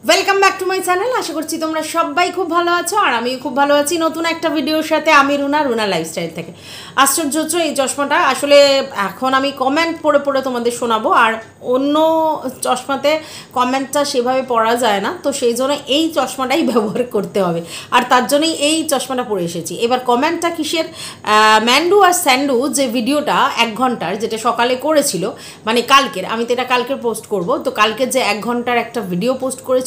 Welcome back to my channel. আশা করছি তোমরা সবাই খুব ভালো আছো আর আমিও খুব ভালো আছি। নতুন একটা ভিডিওর সাথে আমি রুনা লাইফস্টাইল থেকে। আশ্চর্য হচ্ছে এই চশমাটা আসলে এখন আমি কমেন্ট পড়ে পড়ে তোমাদের শোনাবো, আর অন্য চশমাতে কমেন্টটা সেভাবে পড়া যায় না, তো সেই জন্য এই চশমাটাই ব্যবহার করতে হবে, আর তার জন্যই এই চশমাটা পরে এসেছি। এবার কমেন্টটা কিসের? ম্যান্ডু আর স্যান্ডু যে ভিডিওটা 1 ঘন্টার, যেটা সকালে করেছিল, মানে কালকের, আমি তো এটা কালকের পোস্ট করব, তো কালকের যে 1 ঘন্টার একটা ভিডিও পোস্ট করেছিল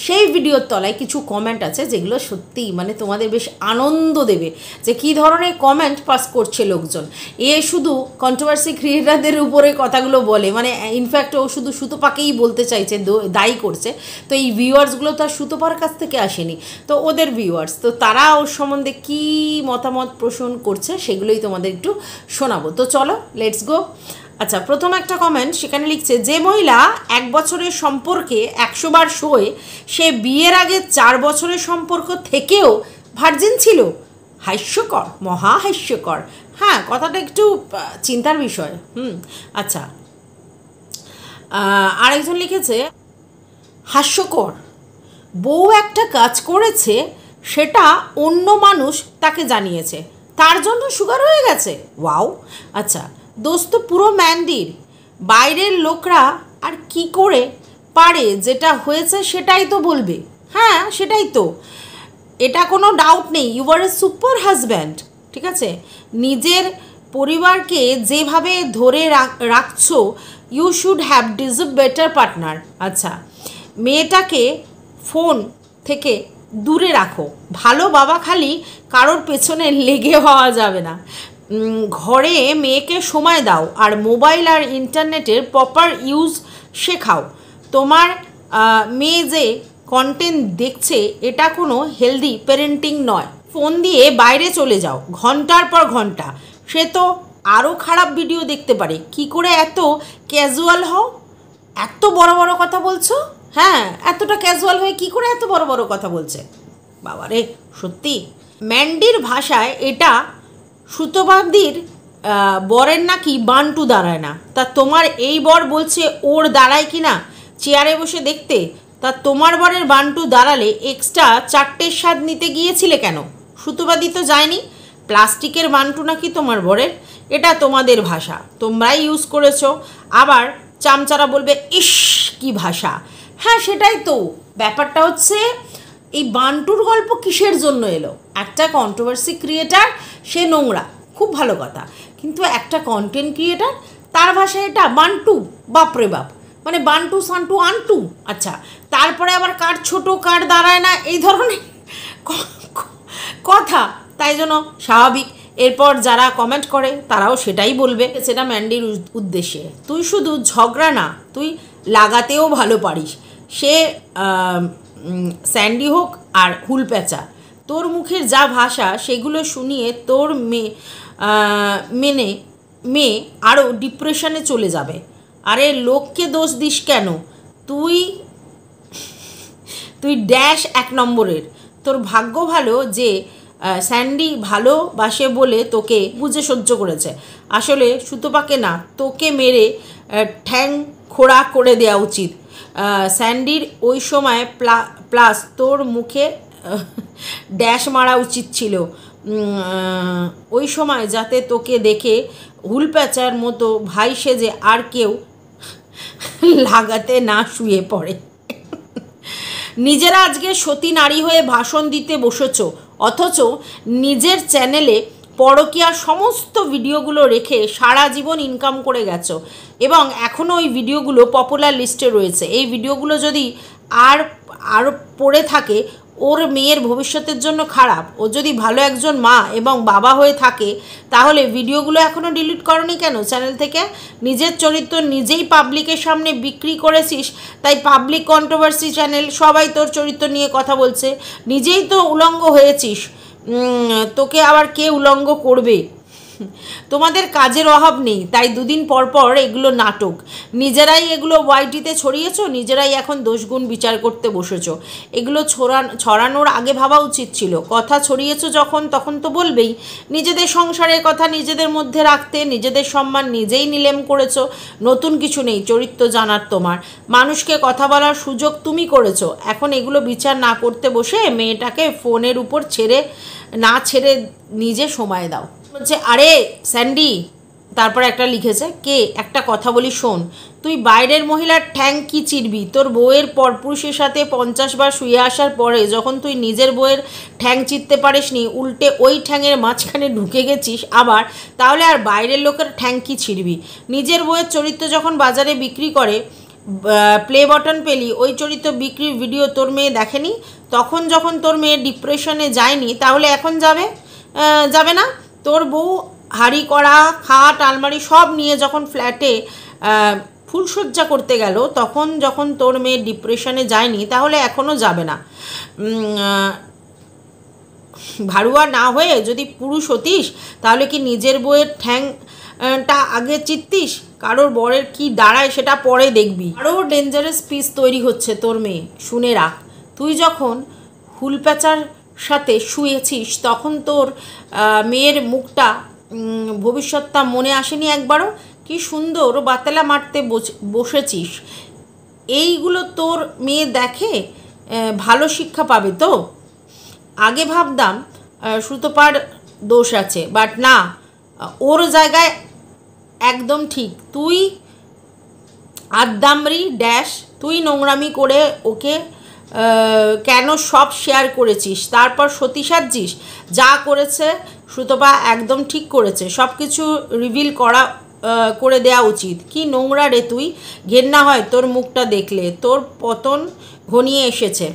সেই ভিডিওর তলায় কিছু কমেন্ট আছে যেগুলো সত্যি মানে তোমাদের বেশ আনন্দ দেবে যে কী ধরনের কমেন্ট পাস করছে লোকজন। এ শুধু কন্ট্রোভার্সি ক্রিয়েটারদের উপরে কথাগুলো বলে, মানে ইনফ্যাক্ট ও শুধু সুতোপাকেই বলতে চাইছে, দায়ী করছে। তো এই ভিউয়ার্সগুলো তো আর সুতোপার কাছ থেকে আসেনি, তো ওদের ভিউয়ার্স, তো তারা ওর সম্বন্ধে কী মতামত পোষণ করছে সেগুলোই তোমাদের একটু শোনাবো। তো চলো লেটস গো। আচ্ছা, প্রথম একটা কমেন্ট, সেখানে লিখছে, যে মহিলা 1 বছরের সম্পর্কে 100 বার শোয়ে, সে বিয়ের আগে 4 বছরের সম্পর্ক থেকেও ভার্জিন ছিল। হাস্যকর, মহা হাস্যকর। হ্যাঁ, কথাটা একটু চিন্তার বিষয়। আচ্ছা, আরেকজন লিখেছে, হাস্যকর, বউ একটা কাজ করেছে, সেটা অন্য মানুষ তাকে জানিয়েছে, তার জন্য সুগার হয়ে গেছে। ওয়াও। আচ্ছা, দোস্ত পুরো ম্যান্ডির, বাইরের লোকরা আর কি করে পারে, যেটা হয়েছে সেটাই তো বলবে। হ্যাঁ, সেটাই তো, এটা কোনো ডাউট নেই, you are a super husband. ঠিক আছে, নিজের পরিবারকে যেভাবে ধরে রাখছো, you should have deserve better partner. আচ্ছা, মেয়েটাকে ফোন থেকে দূরে রাখো, ভালো বাবা খালি কারোর পেছনে লেগে হওয়া যাবে না। ঘরে মেয়েকে সময় দাও আর মোবাইল আর ইন্টারনেটের প্রপার ইউজ শেখাও। তোমার মেয়ে যে কন্টেন্ট দেখছে, এটা কোনো হেলদি প্যারেন্টিং নয়। ফোন দিয়ে বাইরে চলে যাও ঘন্টার পর ঘন্টা, সে তো আরও খারাপ ভিডিও দেখতে পারে। কি করে এত ক্যাজুয়াল হও, এত বড় বড় কথা বলছো? হ্যাঁ, এতটা ক্যাজুয়াল হয়ে কি করে এত বড় বড় কথা বলছে? বাবারে, সত্যি। ম্যান্ডির ভাষায় এটা সুতোবাদির বরের নাকি বান্টু দাঁড়ায় না, তা তোমার এই বর বলছে ওর দাঁড়ায় কি না চেয়ারে বসে দেখতে, তা তোমার বরের বান্টু দাঁড়ালে এক্সট্রা 4টের স্বাদ নিতে গিয়েছিলে কেন? সুতোবাদি তো যায়নি। প্লাস্টিকের বান্টু নাকি তোমার বরের, এটা তোমাদের ভাষা, তোমরাই ইউজ করেছো। আবার চামচারা বলবে ইস কি ভাষা। হ্যাঁ, সেটাই তো ব্যাপারটা হচ্ছে, এই বান্টুর গল্প কিসের জন্য এলো? একটা কন্ট্রোভার্সি ক্রিয়েটার, সে নোংরা, খুব ভালো কথা, কিন্তু একটা কন্টেন্ট ক্রিয়েটার, তার ভাষায় এটা বান্টু, বাপরে বাপ, মানে বান্টু সান্টু আন্টু। আচ্ছা, তারপরে আবার কার ছোট কার দাঁড়ায় না, এই ধরনের কথা, তাই জন্য স্বাভাবিক এরপর যারা কমেন্ট করে তারাও সেটাই বলবে, সেটা ম্যান্ডির উদ্দেশ্যে। তুই শুধু ঝগড়া না, তুই লাগাতেও ভালো পারিস, সে স্যান্ডি হোক আর হুল প্যাঁচা। তোর মুখের যা ভাষা, সেগুলো শুনিয়ে তোর মেয়ে আরও ডিপ্রেশনে চলে যাবে। আরে লোককে দোষ দিস কেন? তুই ড্যাশ 1 নম্বরের। তোর ভাগ্য ভালো যে স্যান্ডি ভালোবাসে বলে তোকে বুঝে সহ্য করেছে। আসলে সুতোপাকে না, তোকে মেরে ঠ্যাং খোড়া করে দেওয়া উচিত। স্যান্ডির ওই সময় প্লাস তোর মুখে ড্যাশ মারা উচিত ছিল ওই সময়, যাতে তোকে দেখে হুলপ্যাচার মতো ভাই সেজে আর কেউ লাগাতে না শুয়ে পড়ে। নিজেরা আজকে সতী নারী হয়ে ভাষণ দিতে বসেছ, অথচ নিজের চ্যানেলে পরকীয়ার সমস্ত ভিডিওগুলো রেখে সারা জীবন ইনকাম করে গেছো, এবং এখনও ওই ভিডিওগুলো পপুলার লিস্টে রয়েছে। এই ভিডিওগুলো যদি আর পড়ে থাকে, ওর মেয়ের ভবিষ্যতের জন্য খারাপ। ও যদি ভালো একজন মা এবং বাবা হয়ে থাকে, তাহলে ভিডিওগুলো এখনও ডিলিট করনি কেন চ্যানেল থেকে? নিজের চরিত্র নিজেই পাবলিকের সামনে বিক্রি করেছিস, তাই পাবলিক কন্ট্রোভার্সি চ্যানেল সবাই তোর চরিত্র নিয়ে কথা বলছে। নিজেই তো উলঙ্গ হয়েছিস, তোকে আবার কে উলঙ্গ করবে? তোমাদের কাজের অভাব নেই, তাই দুদিন পর পর এগুলো নাটক, নিজেরাই এগুলো ওয়াইটিতে ছড়িয়েছো, নিজেরাই এখন দোষগুণ বিচার করতে বসেছো। এগুলো ছড়ানোর আগে ভাবা উচিত ছিল। কথা ছড়িয়েছো যখন, তখন তো বলবেই। নিজেদের সংসারের কথা নিজেদের মধ্যে রাখতে, নিজেদের সম্মান নিজেই নিলেম করেছো। নতুন কিছু নেই চরিত্র জানার তোমার, মানুষকে কথা বলার সুযোগ তুমি করেছো। এখন এগুলো বিচার না করতে বসে মেয়েটাকে ফোনের উপর ছেড়ে নিজে সময় দাও। বলছে আরে স্যান্ডি, তারপর একটা লিখেছে, কে একটা কথা বলি শোন, তুই বাইরের মহিলার ঠ্যাং কি চিরবি? তোর বউয়ের পরপুরুষের সাথে 50 বার শুয়ে আসার পরে যখন তুই নিজের বউয়ের ঠ্যাং চিরতে পারিসনি, উল্টে ওই ঠ্যাঙের মাঝখানে ঢুকে গেছিস আবার, তাহলে আর বাইরের লোকের ঠ্যাং কি ছিঁড়বি? নিজের বউয়ের চরিত্র যখন বাজারে বিক্রি করে প্লে বাটন পেলি, ওই চরিত্র বিক্রির ভিডিও তোর মেয়ে দেখেনি? তখন যখন তোর মেয়ে ডিপ্রেশনে যায়নি, তাহলে এখন যাবে না? তোর বউ হাঁড়ি কড়া খাট আলমারি সব নিয়ে যখন ফ্ল্যাটে ফুলসজ্জা করতে গেল, তখন যখন তোর মেয়ে ডিপ্রেশনে যায়নি, তাহলে এখনও যাবে না? ভাড়ুয়া না হয়ে যদি পুরুষ হতিস, তাহলে কি নিজের বউয়ের ঠ্যাংটা আগে চিত্তিস? কারোর বরের কি দাঁড়ায় সেটা পরে দেখবি। আরও ডেঞ্জারাস পিস তৈরি হচ্ছে তোর মেয়ে, শুনে রাখ। তুই যখন হুলপ্যাচার সাথে শুয়েছিস, তখন তোর মেয়ের মুখটা, ভবিষ্যৎটা মনে আসেনি একবারও? কি সুন্দর বাতেলা মারতে বসেছিস। এইগুলো তোর মেয়ে দেখে ভালো শিক্ষা পাবে তো? আগে ভাবতাম সুতোপার দোষ আছে, বাট না, ওর জায়গায় একদম ঠিক। তুই আদ্দামরি ড্যাশ, তুই নোংরামি করে ওকে কেন সব শেয়ার করেছিস, তারপর সতী সাজছিস? যা করেছে সুতপা একদম ঠিক করেছে, সব কিছু রিভিল করে দেওয়া উচিত। কি নোংরা রে তুই, ঘেন্না হয় তোর মুখটা দেখলে। তোর পতন ঘনিয়ে এসেছে।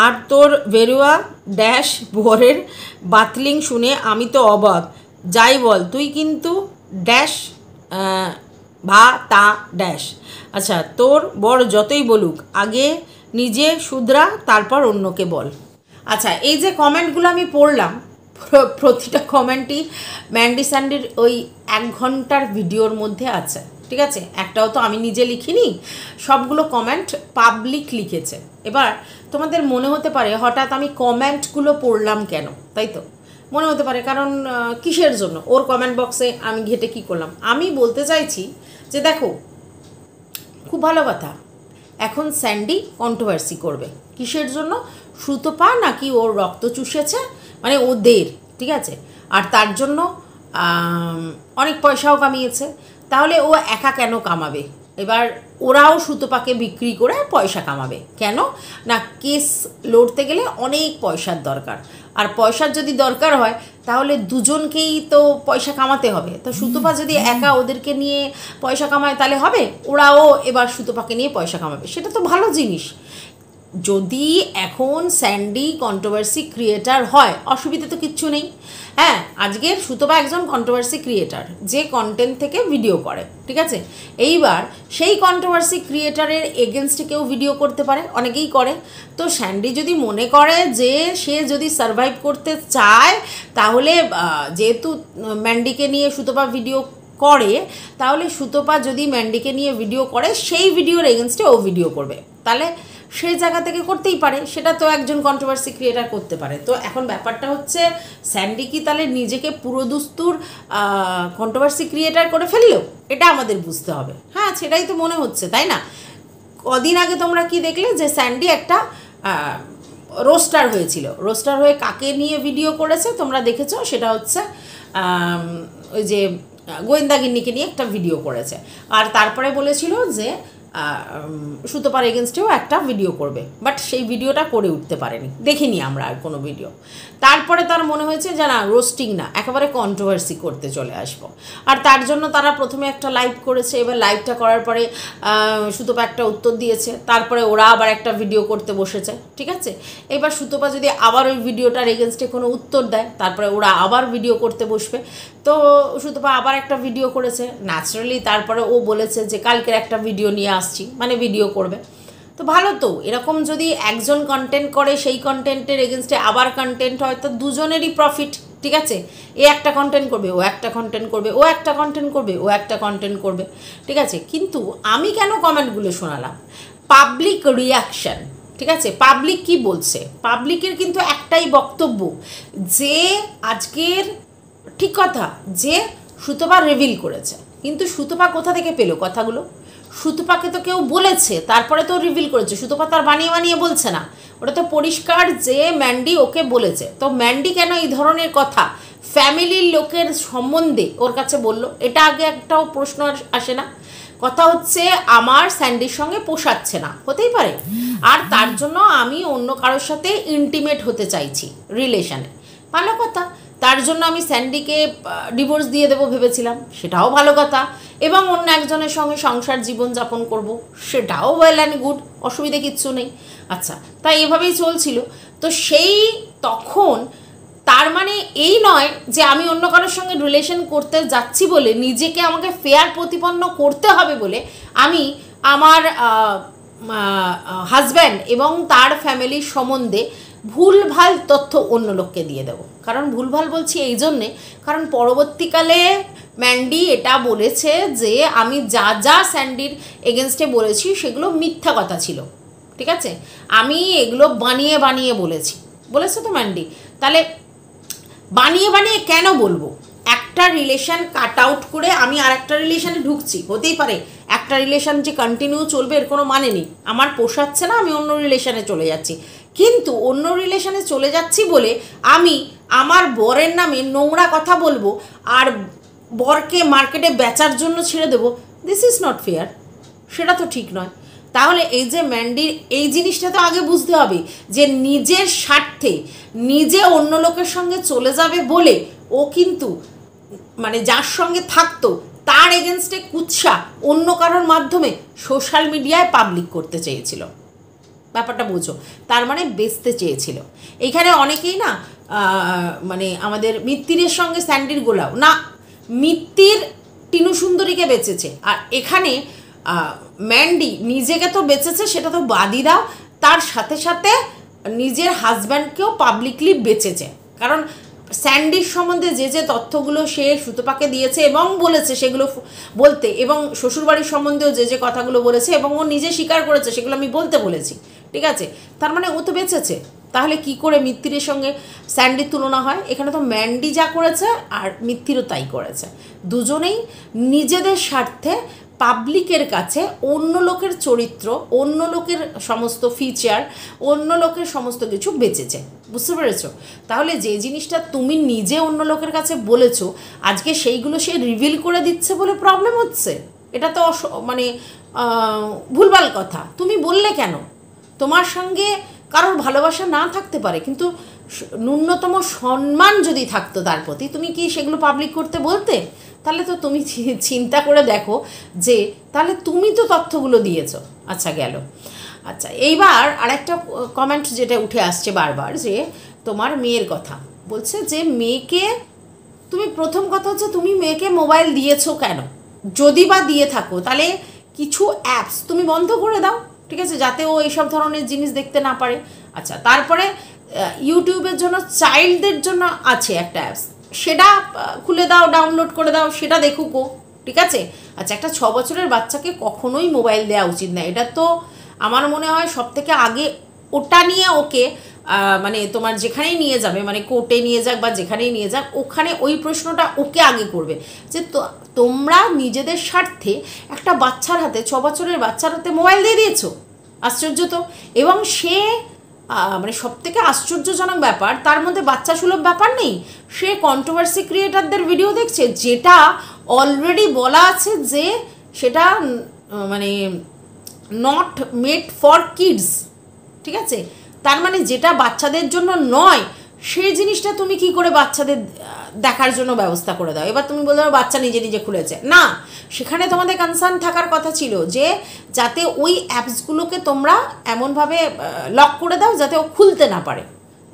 আর তোর বেরুয়া ড্যাশ বরের বাতলিং শুনে আমি তো অবাক। যাই বল, তুই কিন্তু ড্যাশ তা ড্যাশ। আচ্ছা, তোর বর যতই বলুক, আগে নিজে শুধরা, তারপর অন্যকে বল। আচ্ছা, এই যে কমেন্টগুলো আমি পড়লাম, প্রতিটা কমেন্টই ম্যান্ডি স্যান্ডির ওই 1 ঘন্টার ভিডিওর মধ্যে আছে, ঠিক আছে? একটাও তো আমি নিজে লিখিনি, সবগুলো কমেন্ট পাবলিক লিখেছে। এবার তোমাদের মনে হতে পারে হঠাৎ আমি কমেন্টগুলো পড়লাম কেন, তাই তো মনে হতে পারে, কারণ কিসের জন্য ওর কমেন্ট বক্সে আমি ঘেটে কী করলাম? আমি বলতে চাইছি যে দেখো, খুব ভালো কথা, এখন স্যান্ডি কন্ট্রোভার্সি করবে কিসের জন্য? সুতপা নাকি ওর রক্ত চুষেছে, মানে ওদের, ঠিক আছে? আর তার জন্য অনেক পয়সাও কামিয়েছে। তাহলে ও একা কেন কামাবে? এবার ওরাও সুতপাকে বিক্রি করে পয়সা কামাবে কেন? না, কেস লড়তে গেলে অনেক পয়সার দরকার, আর পয়সার যদি দরকার হয় তাহলে দুজনকেই তো পয়সা কামাতে হবে। তো সুতপা যদি একা ওদেরকে নিয়ে পয়সা কামায় তাহলে হবে? ওরাও এবার সুতপাকে নিয়ে পয়সা কামাবে, সেটা তো ভালো জিনিস। যদি এখন স্যান্ডি কন্ট্রোভার্সি ক্রিয়েটার হয়, অসুবিধা তো কিচ্ছু নেই। হ্যাঁ, আজকের সুতপা একজন কন্ট্রোভার্সি ক্রিয়েটার, যে কন্টেন্ট থেকে ভিডিও করে, ঠিক আছে? এইবার সেই কন্ট্রোভার্সি ক্রিয়েটারের এগেনস্টে কেউ ভিডিও করতে পারে, অনেকেই করে। তো স্যান্ডি যদি মনে করে যে সে যদি সারভাইভ করতে চায়, তাহলে যেহেতু ম্যান্ডিকে নিয়ে সুতপা ভিডিও করে, তাহলে সুতপা যদি ম্যান্ডিকে নিয়ে ভিডিও করে, সেই ভিডিওর এগেনস্টে ও ভিডিও করবে, তাহলে সেই জায়গা থেকে করতেই পারে। সেটা তো একজন কন্ট্রোভার্সি ক্রিয়েটার করতে পারে। তো এখন ব্যাপারটা হচ্ছে, স্যান্ডি কি তাহলে নিজেকে পুরোদস্তুর কন্ট্রোভার্সি ক্রিয়েটার করে ফেললো? এটা আমাদের বুঝতে হবে। হ্যাঁ, সেটাই তো মনে হচ্ছে, তাই না? কদিন আগে তোমরা কি দেখলে যে স্যান্ডি একটা রোস্টার হয়েছিল, রোস্টার হয়ে কাকে নিয়ে ভিডিও করেছে তোমরা দেখেছো? সেটা হচ্ছে ওই যে গোয়েন্দাগিন্নিকে নিয়ে একটা ভিডিও করেছে, আর তারপরে বলেছিল যে সুতপার এগেনস্টেও একটা ভিডিও করবে, বাট সেই ভিডিওটা করে উঠতে পারেনি, দেখিনি আমরা আর কোনো ভিডিও। তারপরে তার মনে হয়েছে যে না, রোস্টিং না, একেবারে কন্ট্রোভার্সি করতে চলে আসবো। আর তার জন্য তারা প্রথমে একটা লাইভ করেছে, এবার লাইভটা করার পরে সুতপা একটা উত্তর দিয়েছে, তারপরে ওরা আবার একটা ভিডিও করতে বসেছে, ঠিক আছে? এবার সুতপা যদি আবার ওই ভিডিওটার এগেনস্টে কোনো উত্তর দেয়, তারপরে ওরা আবার ভিডিও করতে বসবে। তো সুতপা আবার একটা ভিডিও করেছে ন্যাচারালি, তারপরে ও বলেছে যে কালকের একটা ভিডিও নিয়ে আসছি, মানে ভিডিও করবে। তো ভালো, তো এরকম যদি একজন কন্টেন্ট করে সেই কন্টেন্টের এগেনস্টে আবার কন্টেন্ট হয় তো দুজনেরই প্রফিট, ঠিক আছে। এ একটা কন্টেন্ট করবে, ও একটা কন্টেন্ট করবে, ও একটা কন্টেন্ট করবে, ও একটা কন্টেন্ট করবে, ঠিক আছে। কিন্তু আমি কেন কমেন্টগুলো শোনালাম? পাবলিক রিয়াকশান, ঠিক আছে। পাবলিক কি বলছে? পাবলিকের কিন্তু একটাই বক্তব্য যে আজকের, ঠিক কথা, যে সুতপা রিভিল করেছে। কিন্তু সুতপা কোথা থেকে পেলো কথাগুলো? সুতপাকে তো কেউ বলেছে, তারপরে তো রিভিল করেছে। সুতপা তার বানিয়ে বানিয়ে বলছে না, ওটা তো পরিষ্কার যে ম্যান্ডি ওকে বলেছে। তো ম্যান্ডি কেন এই ধরনের কথা ফ্যামিলির লোকের সম্বন্ধে ওর কাছে বললো? এটা আগে একটাও প্রশ্ন আসে না? কথা হচ্ছে আমার স্যান্ডির সঙ্গে পোষাচ্ছে না, হতেই পারে, আর তার জন্য আমি অন্য কারোর সাথে ইন্টিমেট হতে চাইছি রিলেশনে, ভালো কথা। তার জন্য আমি স্যান্ডিকে ডিভোর্স দিয়ে দেবো ভেবেছিলাম, সেটাও ভালো কথা। এবং অন্য একজনের সঙ্গে সংসার জীবনযাপন করব, সেটাও ওয়েল অ্যান্ড গুড, অসুবিধে কিচ্ছু নেই। আচ্ছা, তাই এভাবেই চলছিল। তো সেই তখন তার মানে এই নয় যে আমি অন্য কারোর সঙ্গে রিলেশন করতে যাচ্ছি বলে নিজেকে আমাকে ফেয়ার প্রতিপন্ন করতে হবে বলে আমি আমার হাজব্যান্ড এবং তার ফ্যামিলির সম্বন্ধে ভুলভাল তথ্য অন্য লোককে দিয়ে দেবো। কারণ ভুলভাল বলছি এই জন্যে, কারণ পরবর্তীকালে ম্যান্ডি এটা বলেছে যে আমি যা যা স্যান্ডির এগেনস্টে বলেছি সেগুলো মিথ্যা কথা ছিল, ঠিক আছে। আমি এগুলো বানিয়ে বানিয়ে বলেছে তো ম্যান্ডি। তাহলে বানিয়ে বানিয়ে কেন বলবো? একটা রিলেশন কাট আউট করে আমি আর একটা রিলেশনে ঢুকছি, হতেই পারে একটা রিলেশন যে কন্টিনিউ চলবে এর কোনো মানে নেই। আমার পোষাচ্ছে না, আমি অন্য রিলেশনে চলে যাচ্ছি। কিন্তু অন্য রিলেশনে চলে যাচ্ছি বলে আমি আমার বরের নামে নোংরা কথা বলবো আর বরকে মার্কেটে বেচার জন্য ছেড়ে দেবো, দিস ইজ নট ফেয়ার, সেটা তো ঠিক নয়। তাহলে এই যে ম্যান্ডির এই জিনিসটা তো আগে বুঝতে হবে যে নিজের স্বার্থে নিজে অন্য লোকের সঙ্গে চলে যাবে বলে ও কিন্তু মানে যার সঙ্গে থাকতো তার এগেনস্টে কুৎসা অন্য কারোর মাধ্যমে সোশ্যাল মিডিয়ায় পাবলিক করতে চেয়েছিল। ব্যাপারটা বোঝো, তার মানে বেচতে চেয়েছিল। এইখানে অনেকেই না মানে আমাদের মিত্তিরের সঙ্গে স্যান্ডির গোলাও না, মিত্তির টিনু সুন্দরীকে বেচেছে, আর এখানে ম্যান্ডি নিজেকে তো বেচেছে, সেটা তো বাদই দাও, তার সাথে সাথে নিজের হাজব্যান্ডকেও পাবলিকলি বেচেছে। কারণ স্যান্ডির সম্বন্ধে যে যে তথ্যগুলো সে সুতপাকে দিয়েছে এবং বলেছে সেগুলো বলতে, এবং শ্বশুরবাড়ির সম্বন্ধেও যে যে কথাগুলো বলেছে এবং ও নিজে স্বীকার করেছে সেগুলো আমি বলতে বলেছি, ঠিক আছে। তার মানে ও তো বেঁচেছে। তাহলে কি করে মিত্তিরের সঙ্গে স্যান্ডির তুলনা হয়? এখানে তো ম্যান্ডি যা করেছে আর মিত্তিরও তাই করেছে। দুজনেই নিজেদের স্বার্থে পাবলিকের কাছে অন্য লোকের চরিত্র, অন্য লোকের সমস্ত ফিচার, অন্য লোকের সমস্ত কিছু বেচেছে, বুঝতে পেরেছো? তাহলে যে জিনিসটা তুমি নিজে অন্য লোকের কাছে বলেছো, আজকে সেইগুলো সে রিভিল করে দিচ্ছে বলে প্রবলেম হচ্ছে, এটা তো মানে ভুলভাল কথা। তুমি বললে কেন? তোমার সঙ্গে কারোর ভালোবাসা না থাকতে পারে, কিন্তু ন্যূনতম সম্মান যদি থাকতো তার প্রতি, তুমি কি সেগুলো পাবলিক করতে বলতে? তাহলে তো তুমি চিন্তা করে দেখো যে তাহলে তুমি তো তথ্যগুলো দিয়েছো। আচ্ছা, গেল। আচ্ছা, এইবার আরেকটা কমেন্ট যেটা উঠে আসছে বারবার, যে তোমার মেয়ের কথা বলছে, যে মেয়েকে তুমি, প্রথম কথা হচ্ছে তুমি মেয়েকে মোবাইল দিয়েছো কেন? যদি বা দিয়ে থাকো তাহলে কিছু অ্যাপস তুমি বন্ধ করে দাও, ঠিক আছে, যাতে ও এইসব ধরনের জিনিস দেখতে না পারে। আচ্ছা, তারপরে ইউটিউবের জন্য চাইল্ডদের জন্য আছে একটা অ্যাপস, সেটা খুলে দাও, ডাউনলোড করে দাও, সেটা দেখুক ও, ঠিক আছে। আচ্ছা, একটা 6 বছরের বাচ্চাকে কখনোই মোবাইল দেওয়া উচিত না, এটা তো আমার মনে হয় সব থেকে আগে ওটা নিয়ে ওকে মানে তোমার যেখানেই নিয়ে যাবে, মানে কোর্টে নিয়ে যাক বা যেখানেই নিয়ে যাক, ওখানে ওই প্রশ্নটা ওকে আগে করবে যে তোমরা নিজেদের স্বার্থে একটা বাচ্চার হাতে, 6 বছরের বাচ্চার হাতে মোবাইল দিয়ে দিয়েছো। আশ্চর্য তো। এবং সে মানে সব থেকে আশ্চর্যজনক ব্যাপার, তার মধ্যে বাচ্চা সুলভ ব্যাপার নেই, সে কন্ট্রোভার্সি ক্রিয়েটারদের ভিডিও দেখছে, যেটা অলরেডি বলা আছে যে সেটা মানে নট মেড ফর কিডস, ঠিক আছে। তার মানে যেটা বাচ্চাদের জন্য নয় সেই জিনিসটা তুমি কি করে বাচ্চাদের দেখার জন্য ব্যবস্থা করে দাও? এবার তুমি বলতে পারো বাচ্চা নিজে নিজে খুলেছে, না, সেখানে তোমাদের কনসার্ন থাকার কথা ছিল যে যাতে ওই অ্যাপসগুলোকে তোমরা এমনভাবে লক করে দাও যাতে ও খুলতে না পারে।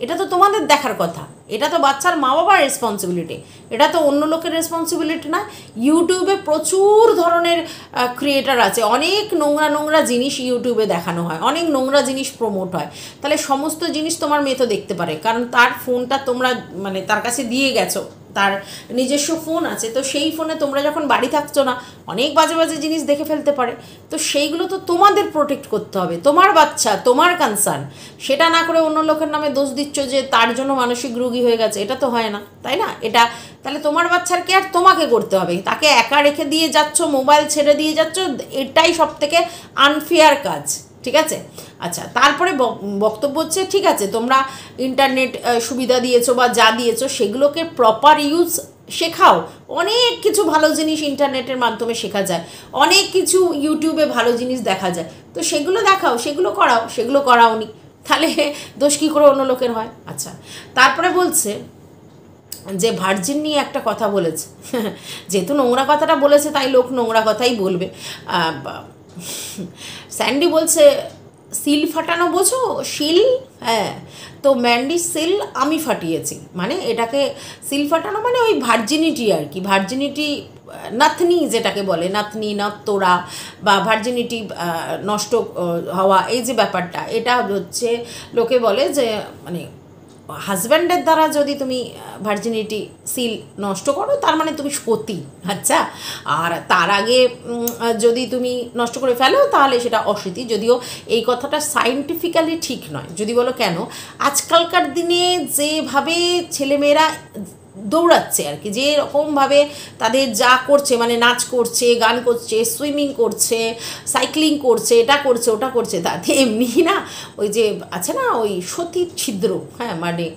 এটা তো তোমাদের দেখার কথা, এটা তো বাচ্চার মা বাবার রেসপন্সিবিলিটি, এটা তো অন্য লোকের রেসপন্সিবিলিটি না। ইউটিউবে প্রচুর ধরনের ক্রিয়েটার আছে, অনেক নোংরা নোংরা জিনিস ইউটিউবে দেখানো হয়, অনেক নোংরা জিনিস প্রমোট হয়। তাহলে সমস্ত জিনিস তোমার মেয়ে তো দেখতে পারে, কারণ তার ফোনটা তোমরা মানে তার কাছে দিয়ে গেছো, তার নিজস্ব ফোন আছে, তো সেই ফোনে তোমরা যখন বাড়ি থাকছো না অনেক বাজে বাজে জিনিস দেখে ফেলতে পারে। তো সেইগুলো তো তোমাদের প্রোটেক্ট করতে হবে, তোমার বাচ্চা, তোমার কনসার্ন। সেটা না করে অন্য লোকের নামে দোষ দিচ্ছ যে তার জন্য মানসিক রোগী হয়ে গেছে, এটা তো হয় না, তাই না? এটা তাহলে তোমার বাচ্চার কেয়ার তোমাকে করতে হবে, তাকে একা রেখে দিয়ে যাচ্ছ, মোবাইল ছেড়ে দিয়ে যাচ্ছ, এটাই সব থেকে আনফেয়ার কাজ, ঠিক আছে? আচ্ছা, তারপরে বক্তব্য হচ্ছে ঠিক আছে তোমরা ইন্টারনেট সুবিধা দিয়েছো বা যা দিয়েছো সেগুলোকে প্রপার ইউজ শেখাও। অনেক কিছু ভালো জিনিস ইন্টারনেটের মাধ্যমে শেখা যায়, অনেক কিছু ইউটিউবে ভালো জিনিস দেখা যায়, তো সেগুলো দেখাও, সেগুলো করাও, সেগুলো করাওনি, তাহলে দোষ কী করে অন্য লোকের হয়? আচ্ছা, তারপরে বলছে যে ভার্জিন নিয়ে একটা কথা বলেছে, যেহেতু নোংরা কথাটা বলেছে তাই লোক নোংরা কথাই বলবে। স্যান্ডি বলছে সিল ফাটানো বোঝো, শিল? হ্যাঁ, তো ম্যান্ডির সিল আমি ফাটিয়েছি, মানে এটাকে সিল ফাটানো মানে ওই ভার্জিনিটি আর কি, ভার্জিনিটি নাতনি যেটাকে বলে, নাতনি নত্তরা বা ভার্জিনিটি নষ্ট হওয়া, এই যে ব্যাপারটা, এটা হচ্ছে লোকে বলে যে মানে হাজব্যান্ডের দ্বারা যদি তুমি ভার্জিনিটি সিল নষ্ট করো তার মানে তুমি সতী, আচ্ছা। আর তার আগে যদি তুমি নষ্ট করে ফেলো তাহলে সেটা অসতী, যদিও এই কথাটা সায়েন্টিফিক্যালি ঠিক নয়। যদি বলো কেন, আজকালকার দিনে যেভাবে ছেলেমেয়েরা দৌড়াচ্ছে আর কি, যে রকমভাবে তাদের যা করছে, মানে নাচ করছে, গান করছে, সুইমিং করছে, সাইক্লিং করছে, এটা করছে, ওটা করছে, তাতে এমনি না ওই যে আছে না ওই সতীর ছিদ্র, হ্যাঁ, মানে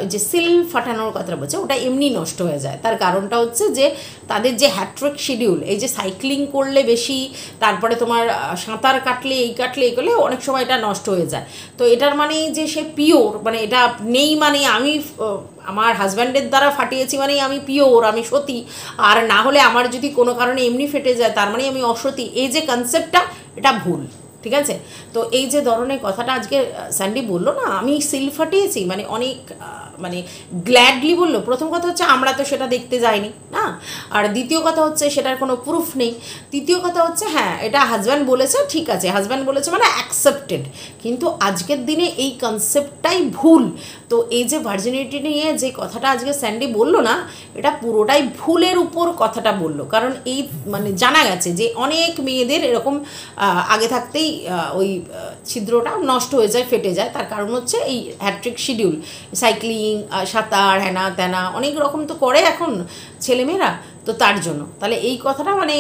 ওই যে সিল ফাটানোর কথা বলছে, ওটা এমনি নষ্ট হয়ে যায়। তার কারণটা হচ্ছে যে তাদের যে হ্যাট্রিক শিডিউল, এই যে সাইক্লিং করলে বেশি, তারপরে তোমার সাঁতার কাটলে, এই কাটলে, এই করলে অনেক সময় এটা নষ্ট হয়ে যায়। তো এটার মানে যে সে পিওর, মানে এটা নেই মানে আমি আমার হাজব্যান্ডের দ্বারা ফাটিয়েছি মানে আমি পিওর, আমি সতী, আর না হলে আমার যদি কোনো কারণে এমনি ফেটে যায় তার মানে আমি অসতী, এই যে কনসেপ্টটা, এটা ভুল, ঠিক আছে? তো এই যে ধরনের কথাটা আজকে স্যান্ডি বললো না, আমি সিল ফাটিয়েছি, মানে অনেক মানে গ্ল্যাডলি বললো। প্রথম কথা হচ্ছে আমরা তো সেটা দেখতে যাইনি না, আর দ্বিতীয় কথা হচ্ছে সেটার কোনো প্রুফ নেই। তৃতীয় কথা হচ্ছে হ্যাঁ এটা হাজব্যান্ড বলেছে, ঠিক আছে, হাজব্যান্ড বলেছে মানে অ্যাকসেপ্টেড, কিন্তু আজকের দিনে এই কনসেপ্টটাই ভুল। তো এই যে ভার্জিনিটি নিয়ে যে কথাটা আজকে স্যান্ডি বললো না, এটা পুরোটাই ভুলের উপর কথাটা বললো। কারণ এই মানে জানা গেছে যে অনেক মেয়েদের এরকম আগে থাকতেই ওই ছিদ্রটা নষ্ট হয়ে যায়, ফেটে যায়। তার কারণ হচ্ছে এই হ্যাট্রিক শিডিউল, সাইক্লিং, সাঁতার, হ্যানা ত্যানা, অনেক রকম তো করে এখন ছেলেমেয়েরা, তো তার জন্য। তাহলে এই কথাটা মানে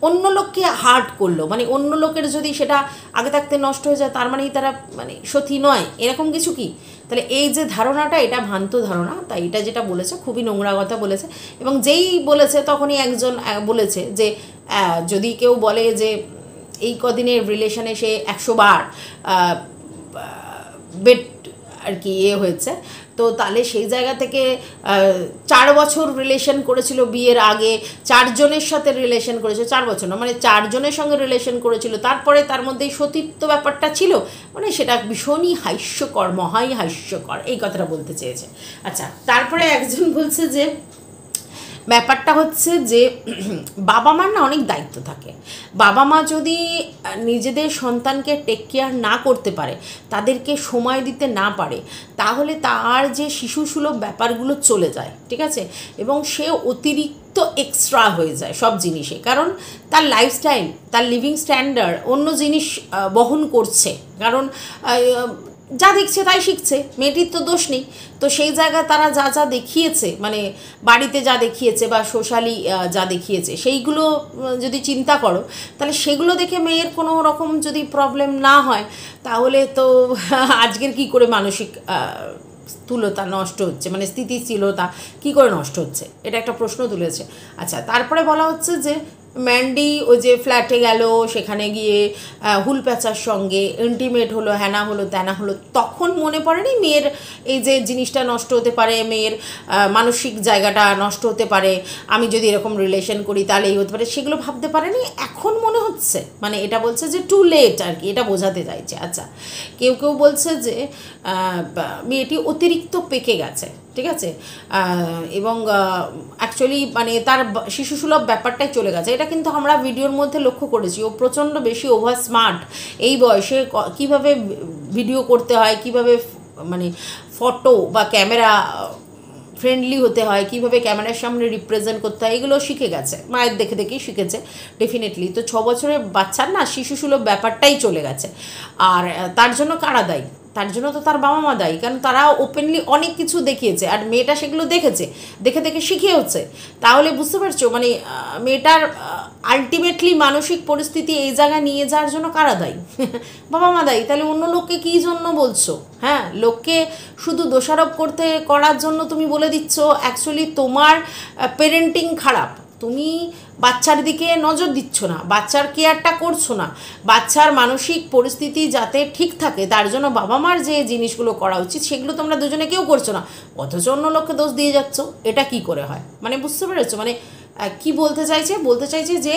অন্য লোককে হার্ট করলো, মানে অন্য লোকের যদি সেটা আগে থাকতে নষ্ট হয়ে যায় তার মানেই তারা মানে সতী নয়, এরকম কিছু কি? তাহলে এই যে ধারণাটা, এটা ভ্রান্ত ধারণা। তাই এটা যেটা বলেছে খুবই নোংরা কথা বলেছে, এবং যেই বলেছে তখনই একজন বলেছে যে যদি কেউ বলে যে এই কদিনের রিলেশনে সে 100 বার বেড আর কি হয়েছে, তো তাহলে সেই জায়গা থেকে 4 বছর রিলেশন করেছিল বিয়ের আগে, 4 জনের সাথে রিলেশন করেছে, 4 বছর না, মানে 4 জনের সঙ্গে রিলেশন করেছিল, তারপরে তার মধ্যে সতীত্ব ব্যাপারটা ছিল, মানে সেটা ভীষণই হাস্যকর, মহাই হাস্যকর, এই কথাটা বলতে চেয়েছে। আচ্ছা, তারপরে একজন বলছে যে ব্যাপারটা হচ্ছে যে বাবা মার না অনেক দায়িত্ব থাকে, বাবা মা যদি নিজেদের সন্তানকে টেক কেয়ার না করতে পারে, তাদেরকে সময় দিতে না পারে, তাহলে তার যে শিশুসুলভ ব্যাপারগুলো চলে যায়, ঠিক আছে, এবং সে অতিরিক্ত এক্সট্রা হয়ে যায় সব জিনিসে, কারণ তার লাইফস্টাইল, তার লিভিং স্ট্যান্ডার্ড অন্য জিনিস বহন করছে, কারণ যা দেখছে তাই শিখছে, মেয়েটির তো দোষ নেই। তো সেই জায়গায় তারা যা যা দেখিয়েছে, মানে বাড়িতে যা দেখিয়েছে বা সোশ্যালি যা দেখিয়েছে, সেইগুলো যদি চিন্তা করো, তাহলে সেগুলো দেখে মেয়ের কোনো রকম যদি প্রবলেম না হয়, তাহলে তো আজকের কি করে মানসিক স্থূলতা নষ্ট হচ্ছে, মানে স্থিতিশীলতা কী করে নষ্ট হচ্ছে, এটা একটা প্রশ্ন তুলেছে। আচ্ছা, তারপরে বলা হচ্ছে যে ম্যান্ডি ওই যে ফ্ল্যাটে গেল, সেখানে গিয়ে হুল প্যাচার সঙ্গে ইন্টিমেট হলো, হ্যানা হলো ত্যানা হলো, তখন মনে পড়েনি মেয়ের এই যে জিনিসটা নষ্ট হতে পারে, মেয়ের মানসিক জায়গাটা নষ্ট হতে পারে, আমি যদি এরকম রিলেশন করি তাহলে এই হতে পারে, সেগুলো ভাবতে পারেনি, এখন মনে হচ্ছে, মানে এটা বলছে যে টু লেট আর কি, এটা বোঝাতে চাইছে। আচ্ছা, কেউ কেউ বলছে যে মেয়েটি অতিরিক্ত পেকে গেছে, ঠিক আছে, এবং অ্যাকচুয়ালি মানে তার শিশুসুলভ ব্যাপারটাই চলে গেছে। এটা কিন্তু আমরা ভিডিওর মধ্যে লক্ষ্য করেছি, ও প্রচণ্ড বেশি ওভার স্মার্ট, এই বয়সে কীভাবে ভিডিও করতে হয়, কীভাবে মানে ফটো বা ক্যামেরা ফ্রেন্ডলি হতে হয়, কীভাবে ক্যামেরার সামনে রিপ্রেজেন্ট করতে হয়, এগুলো শিখে গেছে, মায়ের দেখে দেখেই শিখেছে ডেফিনেটলি। তো 6 বছরের বাচ্চার না শিশুসুলভ ব্যাপারটাই চলে গেছে, আর তার জন্য কারা দায়ী? তার জন্য তো তার বাবা মা দায়ী, কারণ তারা ওপেনলি অনেক কিছু দেখিয়েছে, আর মেয়েটা সেগুলো দেখেছে, দেখে দেখে শিখে হচ্ছে। তাহলে বুঝতে পারছো মানে মেয়েটার আলটিমেটলি মানসিক পরিস্থিতি এই জায়গায় নিয়ে যাওয়ার জন্য কারা দায়ী? বাবা মা দায়ী। তাহলে অন্য লোককে কী জন্য বলছো? হ্যাঁ, লোককে শুধু দোষারোপ করার জন্য তুমি বলে দিচ্ছ অ্যাকচুয়ালি তোমার পেরেন্টিং খারাপ, তুমি বাচ্চার দিকে নজর দিচ্ছ না, বাচ্চার কেয়ারটা করছো না, বাচ্চার মানসিক পরিস্থিতি যাতে ঠিক থাকে তার জন্য বাবা মার যে জিনিসগুলো করা উচিত সেগুলো তোমরা দুজনে কেউ করছো না, অথচ অন্য লোককে দোষ দিয়ে যাচ্ছ। এটা কি করে হয়? মানে বুঝতে পেরেছো মানে কি বলতে চাইছে যে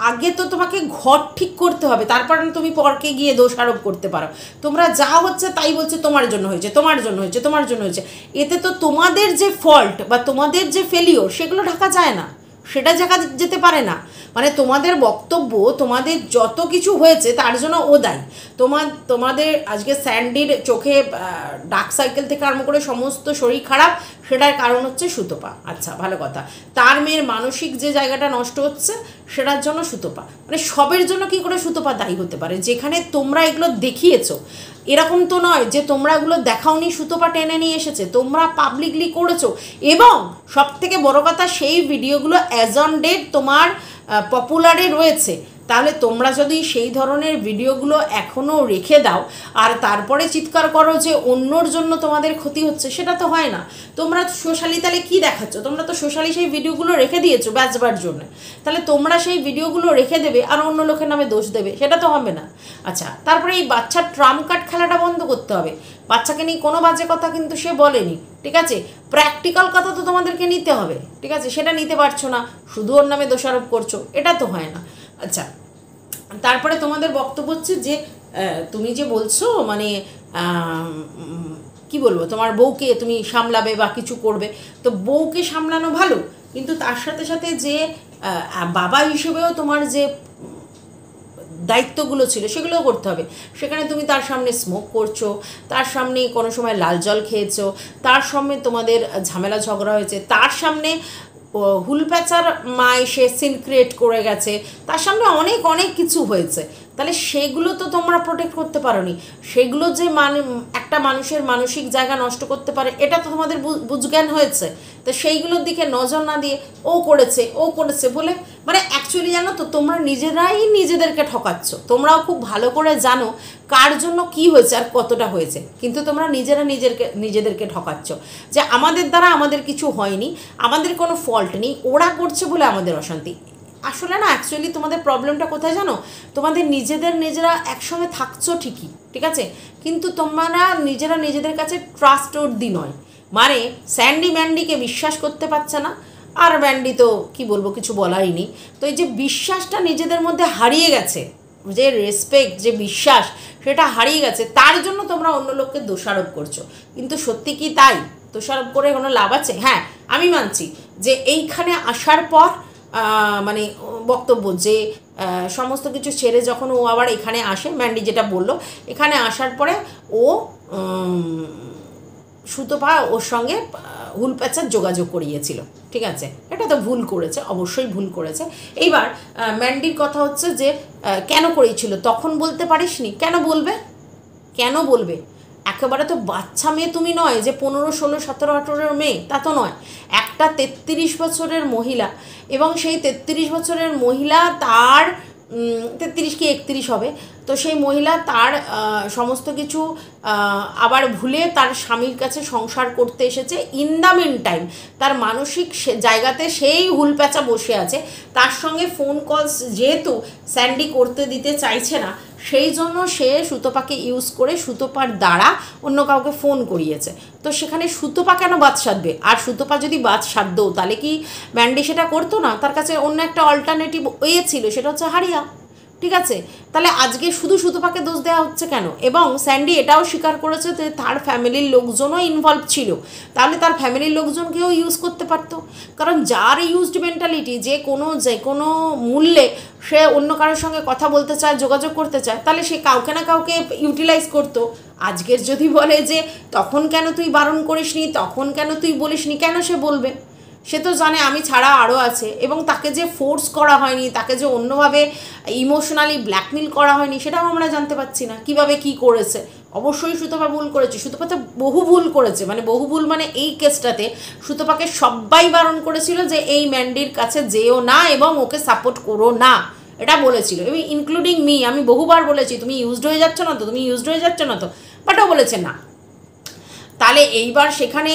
আগে তো তোমাকে ঘর ঠিক করতে হবে, তারপর তুমি পরকে গিয়ে দোষারোপ করতে পারো। তোমরা যা হচ্ছে তাই বলছে তোমার জন্য হয়েছে, তোমার জন্য হয়েছে, তোমার জন্য হয়েছে, এতে তো তোমাদের যে ফল্ট বা তোমাদের যে ফেলিওর সেগুলো ঢাকা যায় না, সেটা ঢাকা যেতে পারে না। মানে তোমাদের বক্তব্য, তোমাদের যত কিছু হয়েছে তার জন্য ও দায়ী। তোমাদের আজকে স্যান্ডির চোখে ডার্ক সাইকেল থেকে আরম্ভ করে সমস্ত শরীর খারাপ, সেটার কারণ হচ্ছে সুতপা। আচ্ছা, ভালো কথা, তার মেয়ের মানসিক যে জায়গাটা নষ্ট হচ্ছে সেটার জন্য সুতপা, মানে সবের জন্য কি করে সুতপা দায়ী হতে পারে? যেখানে তোমরা এগুলো দেখিয়েছো, এরকম তো নয় যে তোমরা এগুলো দেখাওনি, সুতপা টেনে নিয়ে এসেছে, তোমরা পাবলিকলি করেছো। এবং সব থেকে বড় কথা, সেই ভিডিওগুলো অ্যাজ অন ডেট তোমার পপুলারে রয়েছে। তাহলে তোমরা যদি সেই ধরনের ভিডিওগুলো এখনও রেখে দাও আর তারপরে চিৎকার করো যে অন্যর জন্য তোমাদের ক্ষতি হচ্ছে, সেটা তো হয় না। তোমরা সোশ্যালি তাহলে কী দেখাচ্ছ? তোমরা তো সোশ্যালি সেই ভিডিওগুলো রেখে দিয়েছো বেচবার জন্য, তাহলে তোমরা সেই ভিডিওগুলো রেখে দেবে আর অন্য লোকের নামে দোষ দেবে, সেটা তো হবে না। আচ্ছা, তারপরে এই বাচ্চার ট্রাম্প কার্ড খেলাটা বন্ধ করতে হবে। বাচ্চাকে নিয়ে কোনো বাজে কথা কিন্তু সে বলেনি, ঠিক আছে, প্র্যাকটিক্যাল কথা তো তোমাদেরকে নিতে হবে, ঠিক আছে, সেটা নিতে পারছো না, শুধু ওর নামে দোষারোপ করছো, এটা তো হয় না। আচ্ছা, তারপরে তোমাদের বক্তব্য হচ্ছে যে তুমি যে বলছো মানে কি বলবো, তোমার বউকে তুমি সামলাবে বা কিছু করবে, তো বউকে সামলানো ভালো, কিন্তু তার সাথে সাথে যে বাবা হিসেবেও তোমার যে দায়িত্বগুলো ছিল সেগুলোও করতে হবে। সেখানে তুমি তার সামনে স্মোক করছো, তার সামনে কোনো সময় লাল জল খেয়েছো, তার সামনে তোমাদের ঝামেলা ঝগড়া হয়েছে, তার সামনে হুল প্যাচার মা এসে সিন ক্রিয়েট করে গেছে, তার সামনে অনেক অনেক কিছু হয়েছে। তাহলে সেগুলো তো তোমরা প্রোটেক্ট করতে পারোনি। সেগুলো যে একটা মানুষের মানসিক জায়গা নষ্ট করতে পারে, এটা তো তোমাদের বুঝজ্ঞান হয়েছে। তো সেইগুলোর দিকে নজর না দিয়ে ও করেছে বলে, মানে অ্যাকচুয়ালি জানো তো, তোমরা নিজেরাই নিজেদেরকে ঠকাচ্ছ। তোমরাও খুব ভালো করে জানো কার জন্য কি হয়েছে আর কতটা হয়েছে, কিন্তু তোমরা নিজেদেরকে ঠকাচ্ছ যে আমাদের দ্বারা আমাদের কিছু হয়নি, আমাদের কোনো ফল্ট নেই, ওরা করছে বলে আমাদের অশান্তি। আসলে না, অ্যাকচুয়ালি তোমাদের প্রবলেমটা কোথায় জানো? তোমাদের নিজেরা একসঙ্গে থাকছো ঠিকই, ঠিক আছে, কিন্তু তোমরা নিজেদের কাছে ট্রাস্টওয়ার্দি নয়। মানে স্যান্ডি ম্যান্ডিকে বিশ্বাস করতে পারছে না, আর ম্যান্ডি তো কি বলবো, কিছু বলারই নেই। তো এই যে বিশ্বাসটা নিজেদের মধ্যে হারিয়ে গেছে, যে রেসপেক্ট, যে বিশ্বাস, সেটা হারিয়ে গেছে, তার জন্য তোমরা অন্য লোককে দোষারোপ করছো। কিন্তু সত্যি কি তাই? দোষারোপ করে কোনো লাভ আছে? হ্যাঁ, আমি মানছি যে এইখানে আসার পর মানে বক্তব্য যে সমস্ত কিছু ছেড়ে যখন ও আবার এখানে আসে, ম্যান্ডি যেটা বললো, এখানে আসার পরে ও সুতপা ওর সঙ্গে হুল প্যাচার যোগাযোগ করিয়েছিল, ঠিক আছে, এটা তো ভুল করেছে, অবশ্যই ভুল করেছে। এইবার ম্যান্ডির কথা হচ্ছে যে কেন করেছিল তখন বলতে পারিসনি? কেন বলবে? একেবারে তো বাচ্চা মেয়ে তুমি নয় যে 15, 16, 17, 18 মেয়ে, তা তো নয়। একটা 33 বছরের মহিলা, এবং সেই 33 বছরের মহিলা তার 33 কি 31 হবে। তো সেই মহিলা তার সমস্ত কিছু আবার ভুলে তার স্বামীর কাছে সংসার করতে এসেছে। ইন দ্য মিন টাইম তার মানসিক জায়গাতে সেই হুলপ্যাঁচা বসে আছে। তার সঙ্গে ফোন কলস যেহেতু স্যান্ডি করতে দিতে চাইছে না, সেই জন্য সে সুতপাকে ইউজ করে সুতপার দ্বারা অন্য কাউকে ফোন করিয়েছে। তো সেখানে সুতপা কেন বাদ সাধবে? আর সুতপা যদি বাদ সাধতো তাহলে কি ম্যান্ডি সেটা করতো না? তার কাছে অন্য একটা অল্টারনেটিভ ওয়ে ছিল, সেটা হচ্ছে হারিয়া। ঠিক আছে, তাহলে আজকে শুধু সুতপাকে দোষ দেওয়া হচ্ছে কেন? এবং স্যান্ডি এটাও স্বীকার করেছে যে তার ফ্যামিলির লোকজনও ইনভলভ ছিল, তাহলে তার ফ্যামিলির লোকজনকেও ইউজ করতে পারতো। কারণ যার ইউজড মেন্টালিটি, যে কোনো মূল্যে সে অন্য কারোর সঙ্গে কথা বলতে চায়, যোগাযোগ করতে চায়, তাহলে সে কাউকে না কাউকে ইউটিলাইজ করতো। আজকের যদি বলে যে তখন কেন তুই বারণ করিসনি, তখন কেন তুই বলিসনি, কেন সে বলবে? সে তো জানে আমি ছাড়া আরও আছে, এবং তাকে যে ফোর্স করা হয়নি, তাকে যে অন্যভাবে ইমোশনালি ব্ল্যাকমেল করা হয়নি, সেটাও আমরা জানতে পারছি না কিভাবে কি করেছে। অবশ্যই সুতপা ভুল করেছে, সুতপা তো বহু ভুল করেছে, বহু ভুল এই কেসটাতে সুতপাকে সবাই বারণ করেছিল যে এই ম্যান্ডির কাছে যেও না এবং ওকে সাপোর্ট করো না, এটা বলেছিল। এবং ইনক্লুডিং মি, আমি বহুবার বলেছি তুমি ইউজড হয়ে যাচ্ছ না তো, তুমি ইউজড হয়ে যাচ্ছ না তো, বাট ও বলেছে না। তাহলে এইবার সেখানে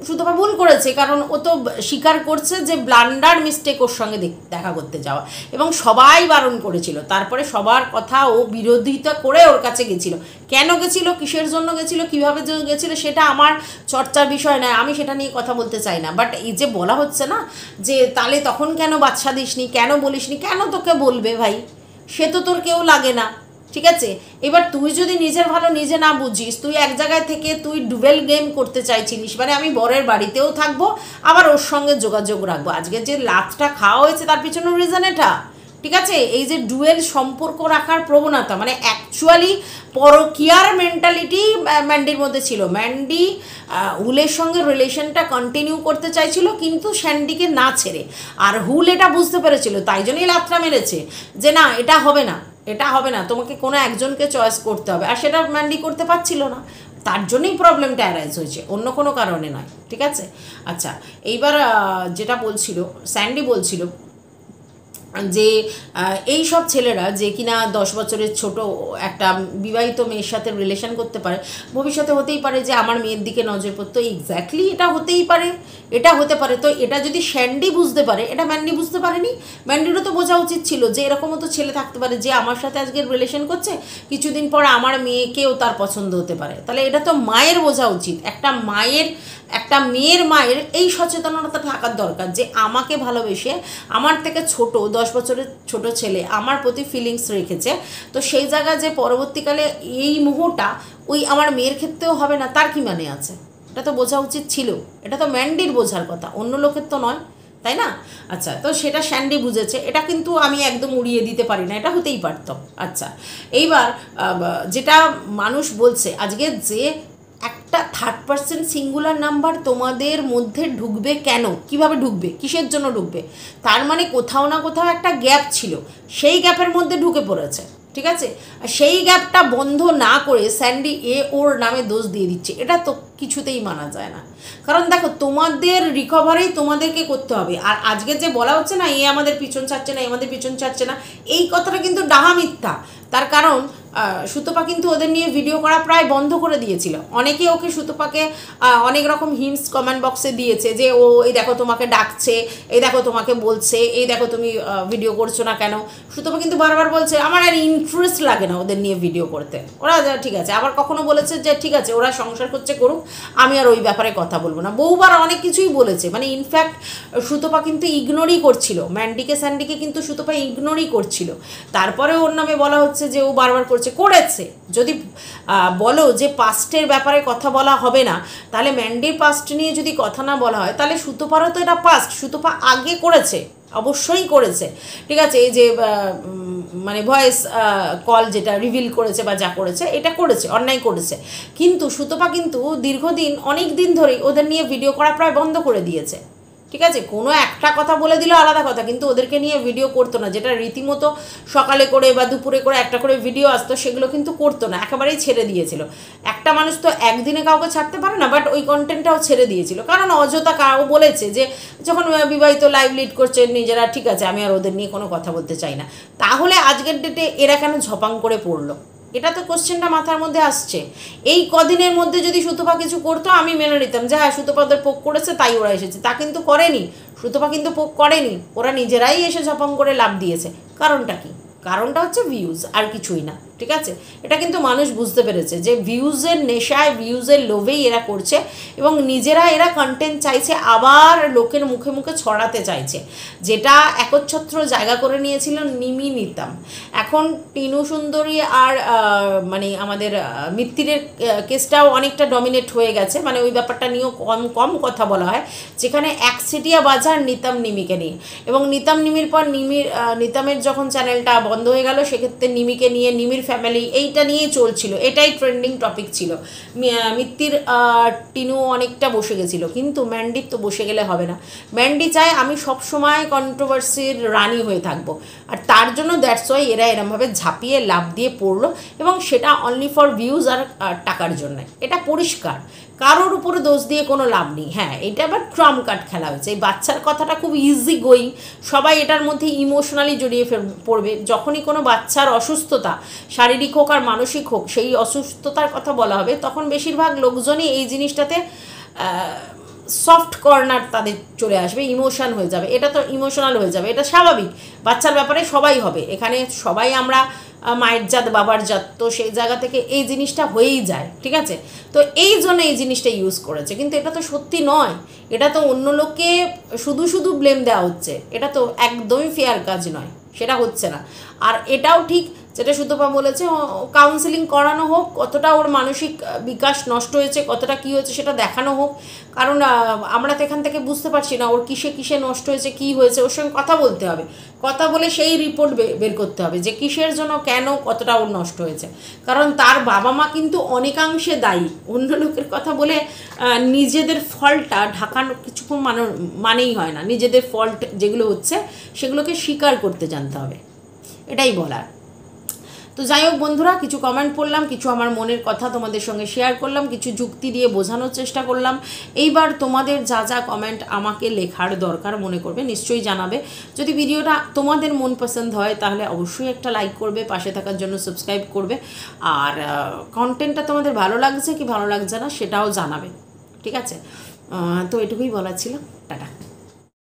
সুতপা ভুল করেছে, কারণ ও তো স্বীকার করছে যে ব্লান্ডার মিস্টেক ওর সঙ্গে দেখা করতে যাওয়া, এবং সবাই বারণ করেছিল। তারপরে সবার কথা ও বিরোধিতা করে ওর কাছে গেছিল। কেন গেছিল, কিসের জন্য গেছিল, কীভাবে গেছিল, সেটা আমার চর্চার বিষয় নয়, আমি সেটা নিয়ে কথা বলতে চাই না। বাট এই যে বলা হচ্ছে না যে তাহলে তখন কেন বাচ্চা দিসনি, কেন বলিসনি, কেন তোকে বলবে ভাই? সে তো তোর কেউ লাগে না। ঠিক আছে, এবার তুই যদি নিজের ভালো নিজে না বুঝিস, তুই এক জায়গায় থেকে তুই ডুয়েল গেম করতে চাইছিলিস, আমি বরের বাড়িতেও থাকবো আবার ওর সঙ্গে যোগাযোগ রাখবো। আজকে যে লাতটা খাওয়া হয়েছে তার পিছনের রিজন এটা। ঠিক আছে, এই যে ডুয়েল সম্পর্ক রাখার প্রবণতা, অ্যাকচুয়ালি পরকীয়ার মেন্টালিটি ম্যান্ডির মধ্যে ছিল। ম্যান্ডি হুলের সঙ্গে রিলেশনটা কন্টিনিউ করতে চাইছিল, কিন্তু স্যান্ডিকে না ছেড়ে। আর হুল এটা বুঝতে পেরেছিল, তাই জন্যই লাতটা মেরেছে যে না এটা হবে না, এটা হবে না, তোমাকে কোনো একজনকে চয়েস করতে হবে। আর সেটা ম্যান্ডি করতে পারছিল না, তার জন্যই প্রবলেমটা অ্যারাইজ হয়েছে, অন্য কোনো কারণে নয়। ঠিক আছে, আচ্ছা এইবার যেটা বলছিল স্যান্ডি বলছিল যে এই সব ছেলেরা যে কিনা 10 বছরের ছোট একটা বিবাহিত মেয়ের সাথে রিলেশন করতে পারে, ভবিষ্যতে হতেই পারে যে আমার মেয়ের দিকে নজর পড়তো। এক্স্যাক্টলি এটা হতেই পারে, এটা হতে পারে। তো এটা যদি স্যান্ডি বুঝতে পারে, এটা ম্যান্ডি বুঝতে পারেনি। ম্যান্ডিরও তো বোঝা উচিত ছিল যে এরকমও তো ছেলে থাকতে পারে যে আমার সাথে আজকে রিলেশন করছে, কিছুদিন পর আমার মেয়েকেও তার পছন্দ হতে পারে। তাহলে এটা তো মায়ের বোঝা উচিত, একটা মেয়ের মায়ের এই সচেতনতা থাকার দরকার যে আমাকে ভালোবেসে আমার থেকে ছোট 10 বছরের ছোট ছেলে আমার প্রতি ফিলিংস রেখেছে, তো সেই জায়গায় যে পরবর্তীকালে এই মুহূর্তটা ওই আমার মেয়ের ক্ষেত্রেও হবে না, তার কি মানে আছে? এটা তো বোঝা উচিত ছিল। এটা তো ম্যান্ডির বোঝার কথা, অন্য লোকের তো নয়, তাই না? আচ্ছা, তো সেটা স্যান্ডি বুঝেছে, এটা কিন্তু আমি একদম উড়িয়ে দিতে পারি না, এটা হতেই পারত। আচ্ছা, এইবার যেটা মানুষ বলছে আজকে যে একটা থার্ড পার্সন সিঙ্গুলার নাম্বার তোমাদের মধ্যে ঢুকবে কেন, কিভাবে ঢুকবে, কিসের জন্য ঢুকবে? তার কোথাও না কোথাও একটা গ্যাপ ছিল, সেই গ্যাপের মধ্যে ঢুকে পড়েছে। ঠিক আছে, সেই গ্যাপটা বন্ধ না করে স্যান্ডি ওর নামে দোষ দিয়ে দিচ্ছে, এটা তো কিছুতেই মানা যায় না। কারণ দেখো, তোমাদের রিকভারি তোমাদেরকে করতে হবে। আর আজকে যে বলা হচ্ছে না আমাদের পিছন ছাড়ছে না, আমাদের পিছন ছাড়ছে না, এই কথাটা কিন্তু ডাহা মিথ্যা। তার কারণ সুতপা কিন্তু ওদের নিয়ে ভিডিও করা প্রায় বন্ধ করে দিয়েছিল। অনেকে ওকে সুতপাকে অনেক রকম হিন্টস কমেন্ট বক্সে দিয়েছে যে ও এই দেখো তোমাকে ডাকছে, এই দেখো তোমাকে বলছে, এই দেখো তুমি ভিডিও করছো না কেন। সুতপা কিন্তু বারবার বলছে আমার আর ইন্টারেস্ট লাগে না ওদের নিয়ে ভিডিও করতে, ওরা ঠিক আছে। আবার কখনো বলেছে যে ঠিক আছে ওরা সংসার করছে করুক, আমি আর ওই ব্যাপারে কথা বলবো না। বহুবার অনেক কিছুই বলেছে, ইনফ্যাক্ট সুতপা কিন্তু ইগনোরই করছিল ম্যান্ডিকে, স্যান্ডিকে কিন্তু সুতপা ইগনোরই করছিল। তারপরে ওর নামে বলা হচ্ছে যে ও বারবার করেছে। যদি বলো যে পাস্টের ব্যাপারে কথা বলা হবে না, তাহলে ম্যান্ডির পাস্ট নিয়ে যদি কথা না বলা হয়, তাহলে সুতপারও তো এটা পাস্ট, সুতপা আগে করেছে, অবশ্যই করেছে। ঠিক আছে, এই যে ভয়েস কল যেটা রিভিল করেছে বা যা করেছে, এটা করেছে, অন্যায় করেছে। কিন্তু সুতপা কিন্তু দীর্ঘদিন অনেক দিন ধরেই ওদের নিয়ে ভিডিও করা প্রায় বন্ধ করে দিয়েছে। ঠিক আছে, কোনো একটা কথা বলে দিল আলাদা কথা, কিন্তু ওদেরকে নিয়ে ভিডিও করতো না, যেটা রীতিমতো সকালে করে বা দুপুরে করে একটা করে ভিডিও আসতো সেগুলো কিন্তু করতো না, একেবারেই ছেড়ে দিয়েছিল। একটা মানুষ তো একদিনে কাউকে ছাড়তে পারে না, বাট ওই কন্টেন্টটাও ছেড়ে দিয়েছিল, কারণ অযথা কাউ বলেছে যে যখন বিবাহিত লাইভ লিড করছে নিজেরা, ঠিক আছে আমি আর ওদের নিয়ে কোনো কথা বলতে চাই না। তাহলে আজকের ডেটে এরা কেন ঝপাং করে পড়লো? এটা তো কোশ্চেনটা মাথার মধ্যে আসছে। এই কদিনের মধ্যে যদি সুতপা কিছু করতো আমি মেনে নিতাম যে হ্যাঁ সুতপা ওদের পোক করেছে তাই ওরা এসেছে, তা কিন্তু করেনি, সুতপা কিন্তু পোক করেনি, ওরা নিজেরাই এসে ঝপাং করে লাভ দিয়েছে। কারণটা কি? কারণটা হচ্ছে ভিউজ, আর কিছুই না। ঠিক আছে, এটা কিন্তু মানুষ বুঝতে পেরেছে যে ভিউজের নেশায়, ভিউজের লোভেই এরা করছে, এবং নিজেরা এরা কন্টেন্ট চাইছে আবার লোকের মুখে মুখে ছড়াতে চাইছে, যেটা একচ্ছত্র জায়গা করে নিয়েছিল নিমি নিতাম। এখন টিনু সুন্দরী আর মানে আমাদের মিত্তিরের কেসটাও অনেকটা ডমিনেট হয়ে গেছে, মানে ওই ব্যাপারটা নিয়েও কম কম কথা বলা হয়, যেখানে একচেটিয়া বাজার নিতাম নিমিকে নিয়ে, এবং নিতাম নিমির পর নিতামের যখন চ্যানেলটা বন্ধ হয়ে গেল সেক্ষেত্রে নিমিকে নিয়ে, নিমির ফ্যামিলি, এইটা নিয়েই চলছিল, এটাই ট্রেন্ডিং টপিক ছিল। মিত্তির টিনু অনেকটা বসে গেছিলো, কিন্তু ম্যান্ডির তো বসে গেলে হবে না। ম্যান্ডি চায় আমি সবসময় কন্ট্রোভার্সির রানী হয়ে থাকবো, আর তার জন্য দ্যাটস ওয়াই এরা এরমভাবে ঝাঁপিয়ে লাভ দিয়ে পড়লো, এবং সেটা অনলি ফর ভিউজ আর টাকার জন্য। এটা পরিষ্কার, কারোর উপরে দোষ দিয়ে কোনো লাভ নেই। হ্যাঁ, এটা আবার ট্রাম কার্ড খেলা হয়েছে। এই বাচ্চার কথাটা খুব ইজি গোয়িং, সবাই এটার মধ্যে ইমোশনালি জড়িয়ে পড়বে। যখনই কোনো বাচ্চার অসুস্থতা, শারীরিক হোক আর মানসিক হোক, সেই অসুস্থতার কথা বলা হবে, তখন বেশিরভাগ লোকজনই এই জিনিসটাতে সফট কর্নার তাদের চলে আসবে, ইমোশন হয়ে যাবে, এটা তো ইমোশনাল হয়ে যাবে, এটা স্বাভাবিক। বাচ্চার ব্যাপারে সবাই হবে, এখানে সবাই আমরা মায়ের জাত বাবার জাত, তো সেই জায়গা থেকে এই জিনিসটা হয়েই যায়। ঠিক আছে, তো এই জন্য এই জিনিসটা ইউজ করেছে, কিন্তু এটা তো সত্যি নয়, এটা তো অন্য লোককে শুধু শুধু ব্লেম দেওয়া হচ্ছে, এটা তো একদমই ফেয়ার কাজ নয়, সেটা হচ্ছে না। আর এটাও ঠিক যেটা সুতপা বলেছে, কাউন্সেলিং করানো হোক, কতটা ওর মানসিক বিকাশ নষ্ট হয়েছে, কতটা কী হয়েছে সেটা দেখানো হোক, কারণ আমরা তো এখান থেকে বুঝতে পারছি না ওর কিসে কিসে নষ্ট হয়েছে, কী হয়েছে, ওর সঙ্গে কথা বলতে হবে, কথা বলে সেই রিপোর্ট বের করতে হবে যে কিসের জন্য, কেন, কতটা ওর নষ্ট হয়েছে। কারণ তার বাবা মা কিন্তু অনেকাংশে দায়ী, অন্য লোকের কথা বলে নিজেদের ফল্টটা ঢাকানো কিছুক্ষণ মানেই হয় না, নিজেদের ফল্ট যেগুলো হচ্ছে সেগুলোকে স্বীকার করতে জানতে হবে, এটাই বলার। তো যাই হোক বন্ধুরা, কিছু কমেন্ট পড়লাম, কিছু আমার মনের কথা তোমাদের সঙ্গে শেয়ার করলাম, কিছু যুক্তি দিয়ে বোঝানোর চেষ্টা করলাম। এইবার তোমাদের যা যা কমেন্ট আমাকে লেখার দরকার মনে করবে নিশ্চয়ই জানাবে। যদি ভিডিওটা তোমাদের মন পছন্দ হয় তাহলে অবশ্যই একটা লাইক করবে, পাশে থাকার জন্য সাবস্ক্রাইব করবে, আর কন্টেন্টটা তোমাদের ভালো লাগছে কি ভালো লাগছে না সেটাও জানাবে। ঠিক আছে, তো এটুকুই বলার ছিল। টাটা।